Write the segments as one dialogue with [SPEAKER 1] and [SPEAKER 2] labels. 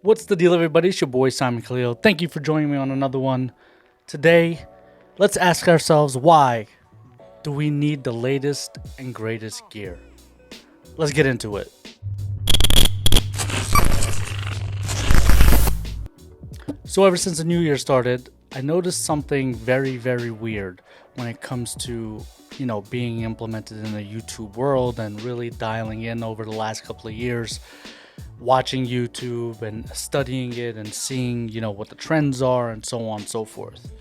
[SPEAKER 1] What's the deal, everybody? It's your boy Simon Khalil. Thank you for joining me on another one. Today, let's ask ourselves, why do we need the latest and greatest gear? Let's get into it. So ever since the new year started, I noticed something very, very weird when it comes to, being implemented in the YouTube world and really dialing in over the last couple of years, watching YouTube and studying it and seeing, what the trends are and so on and so forth.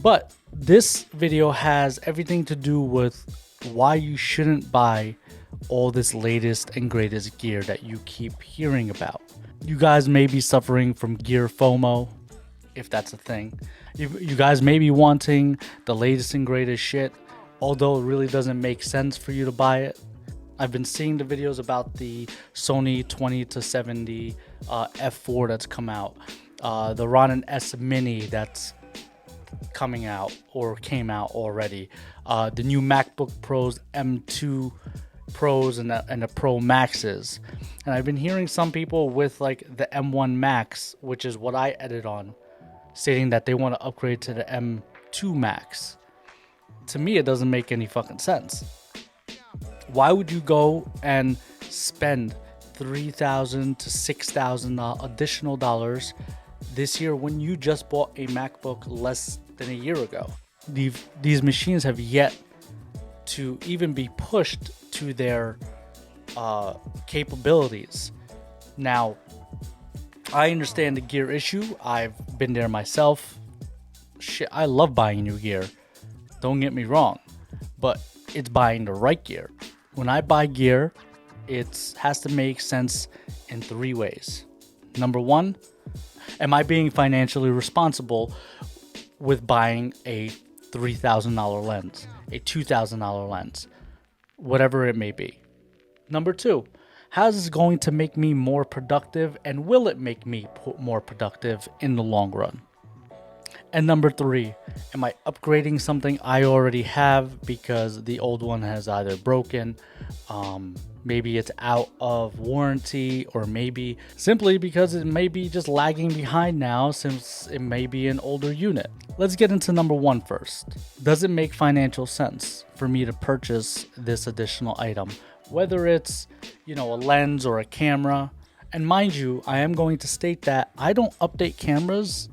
[SPEAKER 1] But this video has everything to do with why you shouldn't buy all this latest and greatest gear that you keep hearing about. You guys may be suffering from gear FOMO, if that's a thing. You guys may be wanting the latest and greatest shit, although it really doesn't make sense for you to buy it. I've been seeing the videos about the Sony 20-70 f4 that's come out, the Ronin S Mini that's coming out or came out already, the new MacBook Pros M2 Pros and the Pro Maxes. And I've been hearing some people with like the M1 Max, which is what I edit on, stating that they want to upgrade to the M2 Max. To me, it doesn't make any fucking sense. Why would you go and spend $3,000 to $6,000 additional dollars this year when you just bought a MacBook less than a year ago? These machines have yet to even be pushed to their capabilities. Now, I understand the gear issue. I've been there myself. Shit, I love buying new gear. Don't get me wrong, but it's buying the right gear. When I buy gear, it has to make sense in three ways. Number one, am I being financially responsible with buying a $3,000 lens, a $2,000 lens, whatever it may be? Number two, how is this going to make me more productive, and will it make me more productive in the long run? And number three, am I upgrading something I already have because the old one has either broken, maybe it's out of warranty, or maybe simply because it may be just lagging behind now since it may be an older unit? Let's get into number one first. Does it make financial sense for me to purchase this additional item, whether it's, a lens or a camera? And mind you, I am going to state that I don't update cameras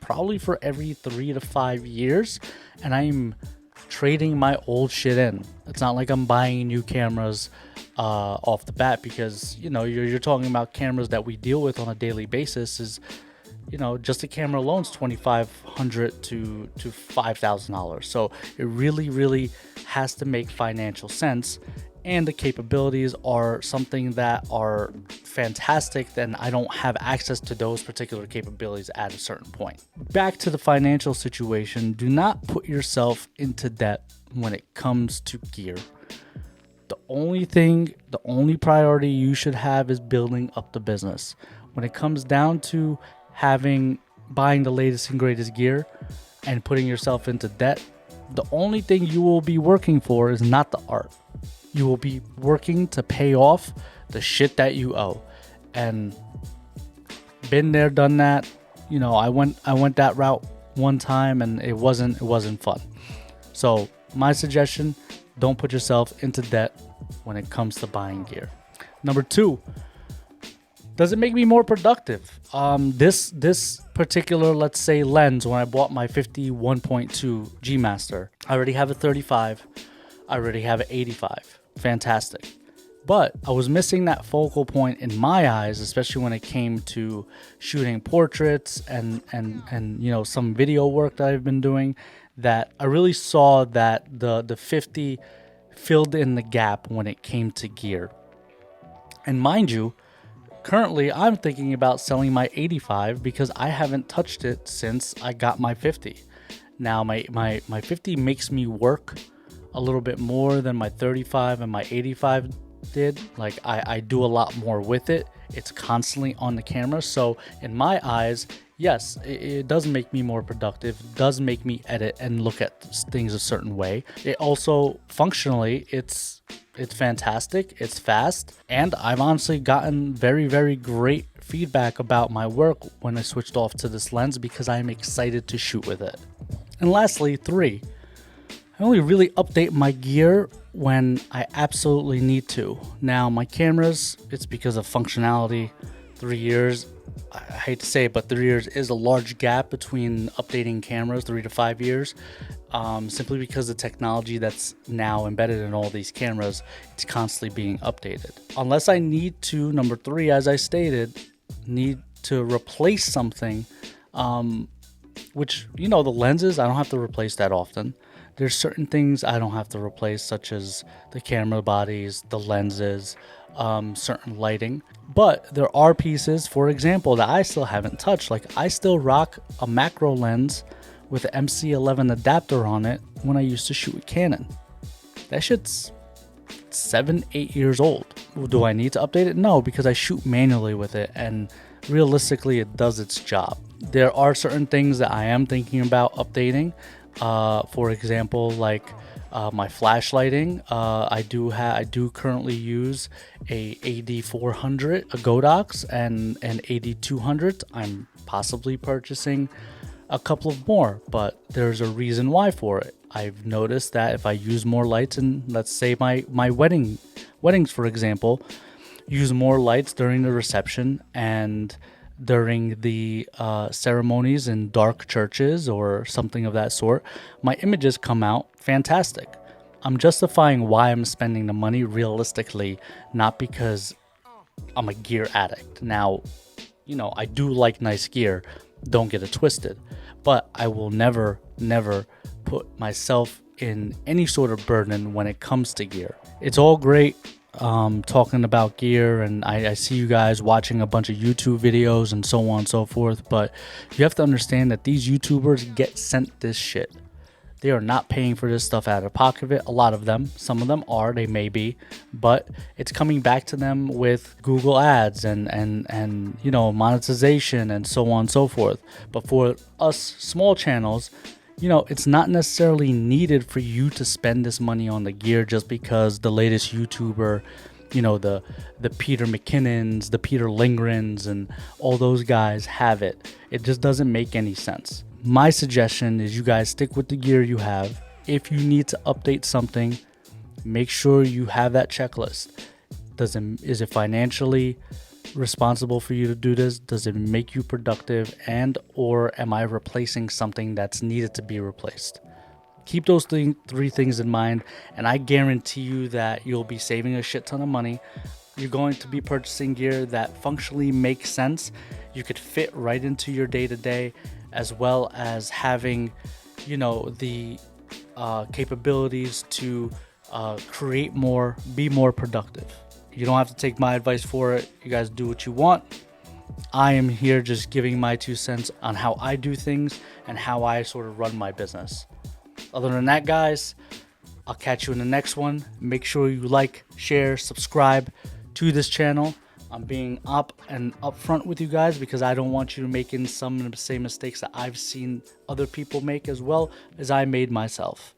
[SPEAKER 1] probably for every 3 to 5 years, and I'm trading my old shit in. It's not like I'm buying new cameras off the bat, because you're talking about cameras that we deal with on a daily basis. Is just a camera alone is $2,500 to $5,000. So it really has to make financial sense, and the capabilities are something that are fantastic, then I don't have access to those particular capabilities at a certain point. Back to the financial situation, do not put yourself into debt when it comes to gear. The only priority you should have is building up the business. When it comes down to buying the latest and greatest gear and putting yourself into debt, the only thing you will be working for is not the art. You will be working to pay off the shit that you owe. And been there, done that. I went that route one time, and it wasn't fun. So my suggestion, don't put yourself into debt when it comes to buying gear. Number two, does it make me more productive? This particular, let's say, lens, when I bought my 51.2 G Master, I already have a 35. I already have an 85. Fantastic. But I was missing that focal point in my eyes, especially when it came to shooting portraits and some video work that I've been doing, that I really saw that the 50 filled in the gap when it came to gear. And mind you, currently I'm thinking about selling my 85 because I haven't touched it since I got my 50. Now my 50 makes me work a little bit more than my 35 and my 85 did. Like I do a lot more with it. It's constantly on the camera. So in my eyes, yes, it does make me more productive, does make me edit and look at things a certain way. It also functionally, it's It's fantastic, it's fast, and I've honestly gotten very, very great feedback about my work when I switched off to this lens because I'm excited to shoot with it. And lastly, 3, I only really update my gear when I absolutely need to. Now, my cameras, it's because of functionality. 3 years, I hate to say it, but 3 years is a large gap between updating cameras, 3 to 5 years. Simply because the technology that's now embedded in all these cameras, it's constantly being updated. Unless I need to, number 3, as I stated, need to replace something, which, the lenses, I don't have to replace that often. There's certain things I don't have to replace, such as the camera bodies, the lenses, certain lighting. But there are pieces, for example, that I still haven't touched. Like, I still rock a macro lens with an MC11 adapter on it when I used to shoot with Canon. That shit's 7-8 years old. Do I need to update it? No, because I shoot manually with it, and realistically it does its job. There are certain things that I am thinking about updating. For example, like my flashlighting. I do currently use a AD400, a Godox, and an AD200. I'm possibly purchasing a couple of more, but there's a reason why for it. I've noticed that if I use more lights, and let's say my weddings, for example, use more lights during the reception and during the ceremonies in dark churches or something of that sort, my images come out fantastic. I'm justifying why I'm spending the money realistically, not because I'm a gear addict. Now, I do like nice gear, don't get it twisted, but I will never put myself in any sort of burden when it comes to gear. It's all great talking about gear, and I see you guys watching a bunch of YouTube videos and so on and so forth, but you have to understand that these YouTubers get sent this shit. They are not paying for this stuff out of pocket of it. A lot of them, some of them are, they may be, but it's coming back to them with Google ads and monetization and so on and so forth. But for us small channels, it's not necessarily needed for you to spend this money on the gear just because the latest YouTuber, the Peter McKinnons, the Peter Lingrens, and all those guys have it. It just doesn't make any sense. My suggestion is you guys stick with the gear you have. If you need to update something, make sure you have that checklist. Is it financially responsible for you to do this? Does it make you productive, and or am I replacing something that's needed to be replaced? Keep those 3 things in mind, and I guarantee you that you'll be saving a shit ton of money. You're going to be purchasing gear that functionally makes sense. You could fit right into your day-to-day, as well as having the capabilities to create more, be more productive. You don't have to take my advice for it. You guys do what you want. I am here just giving my 2 cents on how I do things and how I sort of run my business. Other than that, guys, I'll catch you in the next one. Make sure you like, share, subscribe to this channel. I'm being upfront with you guys because I don't want you to making some of the same mistakes that I've seen other people make as well as I made myself.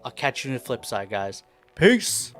[SPEAKER 1] I'll catch you in the flip side, guys. Peace.